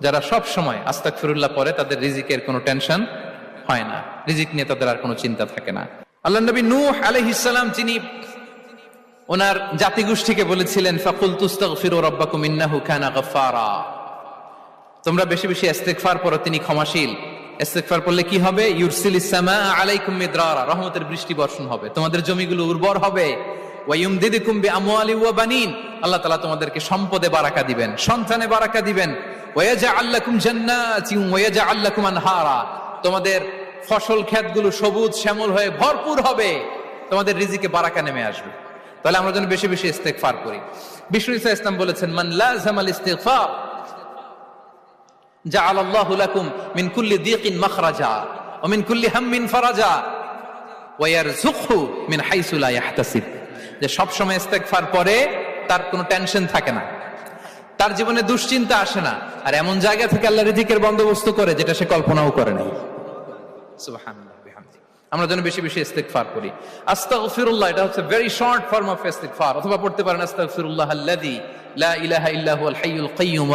যারা সব সময় আস্তাগফিরুল্লাহ পড়ে তাদের রিজিকের কোনো টেনশন হয় না, রিজিক নিয়ে তাদের আর কোনো চিন্তা থাকে না। আল্লাহ নবী নূহ আলাইহিস সালাম যিনি ওনার জাতিগোষ্ঠীকে বলেছিলেন ফাকুলতু আস্তাগফিরু রাব্বাকুম ইন্নাহু কানা গাফফারা, তোমরা বেশি বেশি ইস্তিগফার পড়ো, তিনি ক্ষমাশীল। ইস্তিগফার করলে কি হবে? ইউরসিলিস সামাআ আলাইকুম মিদরারা, রহমতের বৃষ্টি বর্ষণ হবে, তোমাদের জমিগুলো উর্বর হবে। ওয়া ইউমদিদুকুম বিআমওয়ালি ওয়া বানিন, আল্লাহ তাআলা তোমাদেরকে সম্পদে বারাকা দিবেন, সন্তানে বারাকা দিবেন। ওয়া ইয়াজআল লাকুম জান্নাতিন ওয়া ইয়াজআল লাকুম আনহারা, তোমাদের ফসল ক্ষেতগুলো সবুজ শ্যামল হয়ে ভরপুর হবে, তোমাদের রিজিকে বারাকা নেমে আসবে। তাহলে আমরা যেন বেশি বেশি ইস্তিগফার করি। বিষ্ণু ইসা ইসলাম বলেছেন মান লাযামাল ইস্তিগফার জাআলাল্লাহু লাকুম মিন কুল্লি দিকিন মাখরাজা ওয়া মিন কুল্লি হাম্মিন ফারাজা ওয়া ইয়ারযুকহু মিন হাইসু লা ইয়াহতাসিব, যে সব সময় ইস্তিগফার পরে তার কোনো টেনশন থাকে না, তার জীবনে দুশ্চিন্তা আসে না, আর এমন জায়গা থেকে আল্লাহ রিজিকের বন্দোবস্ত করে যেটা সে কল্পনাও করে নাই। সুবহানাল্লাহ বিহামদি। আমরা যেন বেশি বেশি ইস্তিগফার করি। আস্তাগফিরুল্লাহ এটা হচ্ছে ভেরি শর্ট ফর্ম অফ ইস্তিগফার, অথবা পড়তে পারেন আস্তাগফিরুল্লাহ আল্লাযী লা ইলাহা ইল্লা হুয়াল হাইয়ুল কাইয়্যুম।